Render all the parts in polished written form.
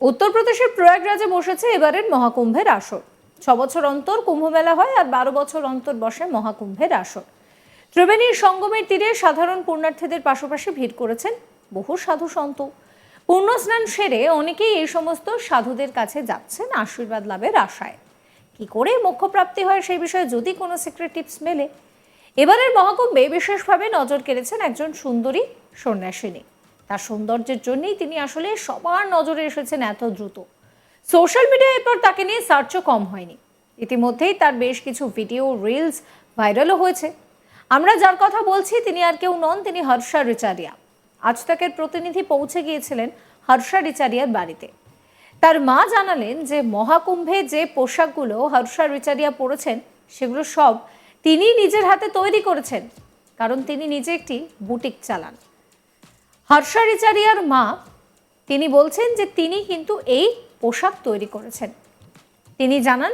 উত্তরপ্রদেশের প্রয়াগরাজে বসেছে এবারের মহাকুম্ভের আসর। 6 বছর অন্তর কুম্ভ মেলা হয় আর 12 বছর অন্তর বসে মহাকুম্ভের আসর। ত্রিবেণীর সঙ্গমের তীরে সাধারণ পুণ্যার্থীদের পাশাপাশি ভিড় করেছেন বহু সাধু সন্ত। পুণ্য স্নান সেরে অনেকেই এই সমস্ত সাধুদের কাছে যাচ্ছেন আশীর্বাদ লাভের আশায়। কি করে মোক্ষপ্রাপ্তি হয় সেই বিষয়ে যদি কোনো সিক্রেট টিপস মেলে। এবারের মহাকুম্ভে বিশেষভাবে নজর কেড়েছেন একজন সুন্দরী সন্ন্যাসিনী। তার সৌন্দর্যের জন্যই তিনি আসলে সবার নজরে এসেছেন এত দ্রুত। সোশ্যাল মিডিয়ায় এরপর তাকে নিয়ে সার্চও কম হয়নি। ইতিমধ্যেই তার বেশ কিছু ভিডিও রিলস ভাইরালও হয়েছে। আমরা যার কথা বলছি তিনি আর কেউ নন, তিনি হর্ষা রিচারিয়া। আজ তাকের প্রতিনিধি পৌঁছে গিয়েছিলেন হর্ষা রিচারিয়ার বাড়িতে। তার মা জানালেন যে মহাকুম্ভে যে পোশাকগুলো হর্ষা রিচারিয়া পরেছেন সেগুলো সব তিনি নিজের হাতে তৈরি করেছেন, কারণ তিনি নিজে একটি বুটিক চালান। হর্ষা রিচারিয়ার মা তিনি বলছেন যে তিনি কিন্তু এই পোশাক তৈরি করেছেন। তিনি জানান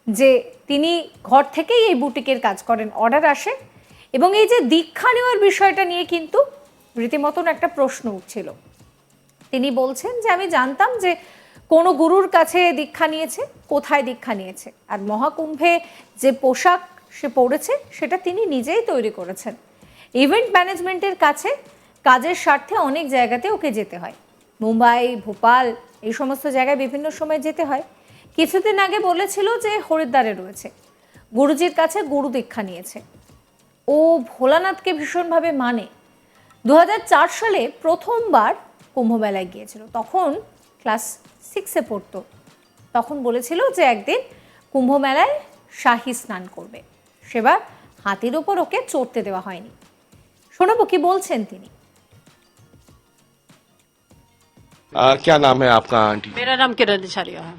যে তিনি ঘর থেকেই এই বুটিকের কাজ করেন, অর্ডার আসে। এবং এই যে দীক্ষা নেওয়ার বিষয়টা নিয়ে কিন্তু রীতিমতন একটা প্রশ্ন উঠছিল। তিনি বলছেন যে আমি জানতাম যে কোনো গুরুর কাছে দীক্ষা নিয়েছে, কোথায় দীক্ষা নিয়েছে, আর মহাকুম্ভে যে পোশাক সে পরেছে সেটা তিনি নিজেই তৈরি করেছেন। ইভেন্ট ম্যানেজমেন্টের কাছে কাজের স্বার্থে অনেক জায়গাতে ওকে যেতে হয়, মুম্বাই, ভোপাল, এই সমস্ত জায়গায় বিভিন্ন সময় যেতে হয়। কিছুদিন আগে বলেছিল যে হরিদ্বারে রয়েছে, গুরুজির কাছে গুরু দীক্ষা নিয়েছে। ও ভোলানাথকে ভীষণভাবে মানে। 2004 সালে প্রথমবার কুম্ভমেলায় গিয়েছিল, তখন ক্লাস 6-এ পড়তো। তখন বলেছিল যে একদিন কুম্ভমেলায় শাহী স্নান করবে। সেবার হাতির ওপর ওকে চড়তে দেওয়া হয়নি। শোনাবো কি বলছেন তিনি। क्या नाम है आपका आंटी? मेरा नाम किरण रिचारिया है।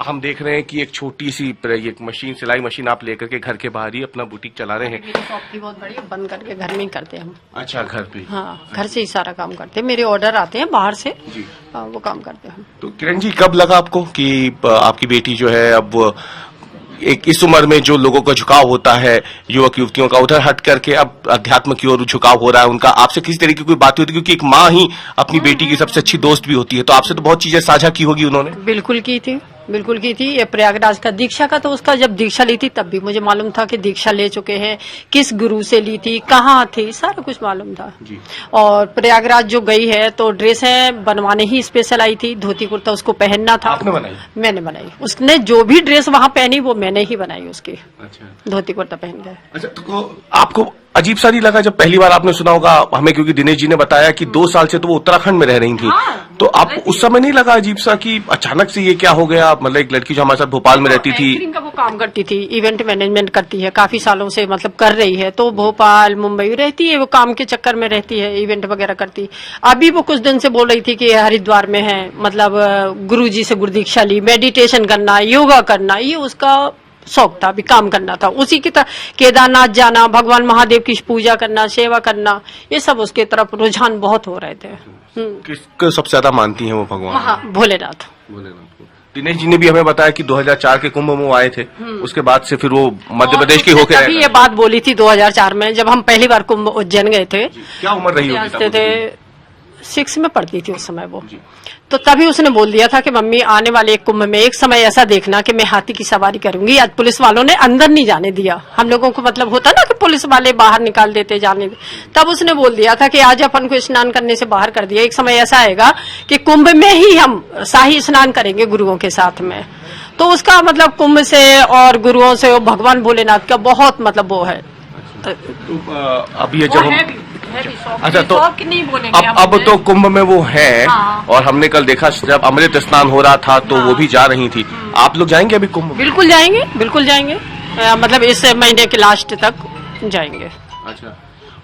हम देख रहे हैं कि एक छोटी सी एक मशीन, सिलाई मशीन आप लेकर के घर के बाहर ही अपना बुटीक चला रहे हैं। मेरी शॉप भी बहुत बड़ी है, बंद करके घर में ही करते हैं हम। अच्छा, घर पे? हाँ, घर से ही सारा काम करते हैं। मेरे ऑर्डर आते हैं बाहर से जी। वो काम करते हैं हम। तो किरण जी, कब लगा आपको कि आपकी बेटी जो है अब एक इस उम्र में जो लोगों का झुकाव होता है, युवक युवतियों का, उधर हट करके अब अध्यात्म की ओर झुकाव हो रहा है उनका, आपसे किसी तरीके की कोई बात होती है? क्योंकि एक माँ ही अपनी बेटी की सबसे अच्छी दोस्त भी होती है, तो आपसे तो बहुत चीजें साझा की होगी उन्होंने। बिल्कुल की थी, बिल्कुल की थी। ये प्रयागराज का दीक्षा का, तो उसका जब दीक्षा ली थी तब भी मुझे मालूम था कि दीक्षा ले चुके हैं, किस गुरु से ली थी, कहाँ थी, सारा कुछ मालूम था जी। और प्रयागराज जो गई है तो ड्रेसें बनवाने ही स्पेशल आई थी। धोती कुर्ता उसको पहनना था। आपने बनाई? मैंने बनाई। उसने जो भी ड्रेस वहाँ पहनी वो मैंने ही बनाई उसकी। अच्छा, धोती कुर्ता पहन गए। अच्छा, तो आपको अजीब सा नहीं लगा जब पहली बार आपने सुना होगा हमें, क्योंकि दिनेश जी ने बताया कि 2 साल से तो वो उत्तराखंड में रह रही थी। हाँ, तो आप उस समय नहीं लगा अजीब सा कि अचानक से ये क्या हो गया? मतलब एक लड़की जो हमारे साथ भोपाल में रहती थी, एंकरिंग का वो काम करती थी, इवेंट मैनेजमेंट करती है, काफी सालों से मतलब कर रही है, तो भोपाल मुंबई रहती है, वो काम के चक्कर में रहती है, इवेंट वगैरह करती। अभी वो कुछ दिन से बोल रही थी कि हरिद्वार में है, मतलब गुरुजी से गुरु दीक्षा ली, मेडिटेशन करना, योगा करना, ये उसका शौक था, अभी काम करना था। उसी की तरह केदारनाथ जाना, भगवान महादेव की पूजा करना, सेवा करना, ये सब उसके तरफ रुझान बहुत हो रहे थे। किसको सबसे ज्यादा मानती हैं वो भगवान? भोलेनाथ। भोलेनाथ को। दिनेश जी ने भी हमें बताया कि 2004 के कुंभ में वो आए थे, उसके बाद से फिर वो मध्य प्रदेश की होकर अभी ये बात बोली थी 2004 में, जब हम पहली बार कुंभ उज्जैन गए थे। क्या उम्र रही होगी तब? थे 6 में पढ़ती थी उस समय वो। तो तभी उसने बोल दिया था कि मम्मी आने वाले एक कुंभ में एक समय ऐसा देखना कि मैं हाथी की सवारी करूंगी। आज पुलिस वालों ने अंदर नहीं जाने दिया हम लोगों को, मतलब होता ना कि पुलिस वाले बाहर निकाल देते जाने। तब उसने बोल दिया था कि आज अपन को स्नान करने से बाहर कर दिया, एक समय ऐसा आएगा कि कुंभ में ही हम शाही स्नान करेंगे गुरुओं के साथ में। तो उसका मतलब कुंभ से और गुरुओं से भगवान भोलेनाथ का बहुत मतलब वो है। अब ये जब अच्छा, तो नहीं बोलेंगे अब तो कुंभ में वो है। हाँ। और हमने कल देखा जब अमृत स्नान हो रहा था तो वो भी जा रही थी। आप लोग जाएंगे अभी कुंभ? बिल्कुल जाएंगे, बिल्कुल जाएंगे, मतलब इस महीने के लास्ट तक जाएंगे। अच्छा,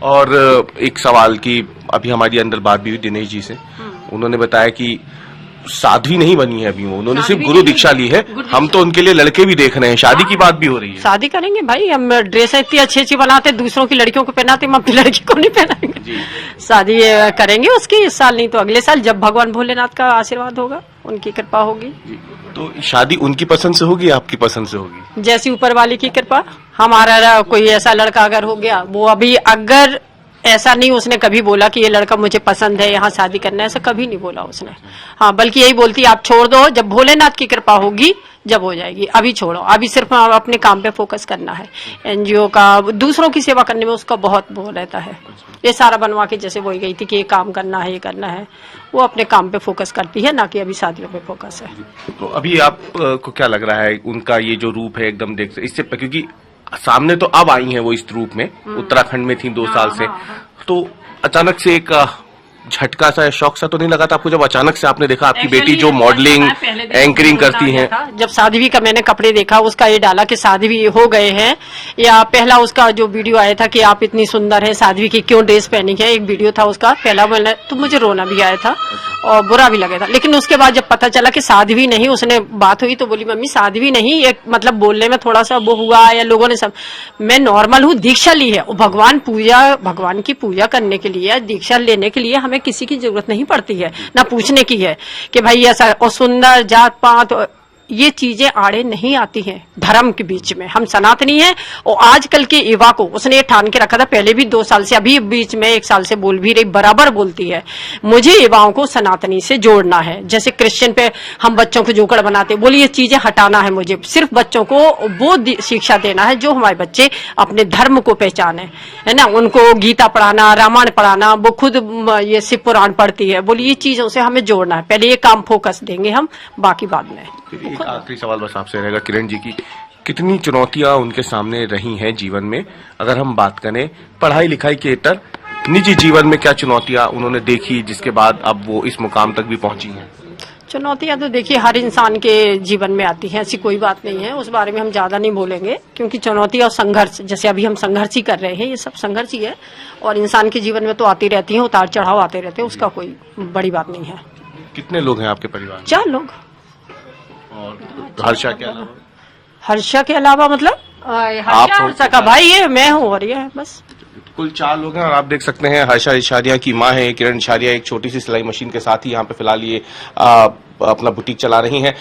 और एक सवाल की अभी हमारी अंदर बात भी हुई दिनेश जी से, उन्होंने बताया कि साध्वी नहीं बनी है अभी वो, उन्होंने सिर्फ गुरु दीक्षा ली है। हम तो उनके लिए लड़के भी देख रहे हैं, शादी की बात भी हो रही है। शादी करेंगे भाई, हम ड्रेस इतनी अच्छी अच्छी बनाते, दूसरों की लड़कियों को पहनाते, हम अपनी लड़की को नहीं पहनाएंगे। शादी करेंगे उसकी इस साल, नहीं तो अगले साल, जब भगवान भोलेनाथ का आशीर्वाद होगा, उनकी कृपा होगी। तो शादी उनकी पसंद से होगी, आपकी पसंद से होगी? जैसी ऊपर वाले की कृपा। हमारा कोई ऐसा लड़का अगर हो गया, वो अभी अगर ऐसा नहीं उसने कभी बोला कि ये लड़का मुझे पसंद है, यहाँ शादी करना है, ऐसा कभी नहीं बोला उसने। हाँ, बल्कि यही बोलती आप छोड़ दो, जब भोलेनाथ की कृपा होगी जब हो जाएगी, अभी छोड़ो, अभी सिर्फ अपने काम पे फोकस करना है। एनजीओ का, दूसरों की सेवा करने में उसका बहुत वो रहता है। ये सारा बनवा के जैसे बोल गई थी कि ये काम करना है, ये करना है, वो अपने काम पे फोकस करती है, ना कि अभी शादियों पे फोकस है। तो अभी आप को क्या लग रहा है उनका ये जो रूप है एकदम देख इससे, क्योंकि सामने तो अब आई हैं वो इस रूप में, उत्तराखंड में थी 2 साल से, तो अचानक से एक झटका सा, शौक सा तो नहीं लगा था आपको जब अचानक से आपने देखा आपकी बेटी जो मॉडलिंग एंकरिंग करती हैं? जब साध्वी का मैंने कपड़े देखा, उसका ये डाला कि साध्वी हो गए हैं, या पहला उसका जो वीडियो आया था कि आप इतनी सुंदर है साध्वी की क्यों ड्रेस पहनी है, एक वीडियो था उसका पहला, मैंने तो मुझे रोना भी आया था और बुरा भी लगा था। लेकिन उसके बाद जब पता चला कि साध्वी नहीं, उसने बात हुई तो बोली मम्मी साध्वी नहीं, एक मतलब बोलने में थोड़ा सा वो हुआ या लोगों ने सब, मैं नॉर्मल हूँ, दीक्षा ली है, भगवान की पूजा करने के लिए, दीक्षा लेने के लिए हमें किसी की जरूरत नहीं पड़ती है, ना पूछने की है कि भाई ऐसा, और सुंदर जात पात ये चीजें आड़े नहीं आती हैं धर्म के बीच में। हम सनातनी हैं और आजकल के युवा को उसने ये ठान के रखा था, पहले भी 2 साल से, अभी बीच में 1 साल से बोल भी रही, बराबर बोलती है मुझे युवाओं को सनातनी से जोड़ना है। जैसे क्रिश्चियन पे हम बच्चों को जोकड़ बनाते, बोली ये चीजें हटाना है, मुझे सिर्फ बच्चों को वो शिक्षा देना है जो हमारे बच्चे अपने धर्म को पहचाने, है ना। उनको गीता पढ़ाना, रामायण पढ़ाना, वो खुद ये शिव पुराण पढ़ती है, बोली ये चीजों से हमें जोड़ना है, पहले ये काम फोकस देंगे हम, बाकी बाद में। एक आखिरी सवाल बस आपसे रहेगा किरण जी की, कितनी चुनौतियां उनके सामने रही हैं जीवन में, अगर हम बात करें पढ़ाई लिखाई के इतर निजी जीवन में क्या चुनौतियां उन्होंने देखी जिसके बाद अब वो इस मुकाम तक भी पहुंची हैं? चुनौतियां तो देखिए हर इंसान के जीवन में आती हैं, ऐसी कोई बात नहीं है, उस बारे में हम ज्यादा नहीं बोलेंगे, क्योंकि चुनौती और संघर्ष, जैसे अभी हम संघर्ष ही कर रहे हैं, ये सब संघर्ष ही है, और इंसान के जीवन में तो आती रहती है, उतार चढ़ाव आते रहते हैं, उसका कोई बड़ी बात नहीं है। कितने लोग हैं आपके परिवार में? 4 लोग। और हर्षा के अलावा? हर्षा के अलावा मतलब हर्षा का भाई है, मैं हूँ, और ये है बस। कुल 4 लोग हैं और आप देख सकते हैं हर्षा इशारिया की मां है किरण इशारिया, एक छोटी सी सिलाई मशीन के साथ ही यहाँ पे फिलहाल ये अपना बुटीक चला रही हैं।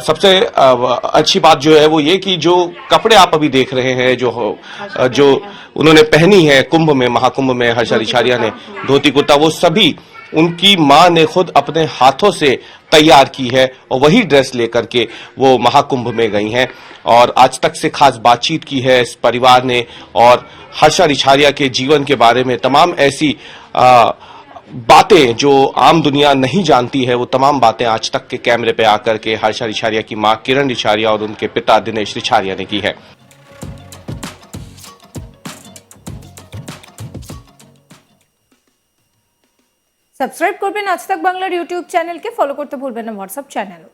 सबसे अच्छी बात जो है वो ये कि जो कपड़े आप अभी देख रहे हैं, जो उन्होंने पहनी है कुंभ में, महाकुंभ में हर्षा इशारिया ने धोती कुर्ता, वो सभी उनकी मां ने खुद अपने हाथों से तैयार की है और वही ड्रेस लेकर के वो महाकुंभ में गई हैं और आज तक से खास बातचीत की है इस परिवार ने और हर्षा इशारिया के जीवन के बारे में तमाम ऐसी बातें जो आम दुनिया नहीं जानती है, वो तमाम बातें आज तक के कैमरे पे आकर के हर्षा इशारिया की मां किरण इशारिया और उनके पिता दिनेश इशारिया ने की है। সাবস্ক্রাইব করবেন আজ তাক বাংলার ইউটিউব চ্যানেলকে, ফলো করতে ভুলবেন না হোয়াটসঅ্যাপ চ্যানেলও।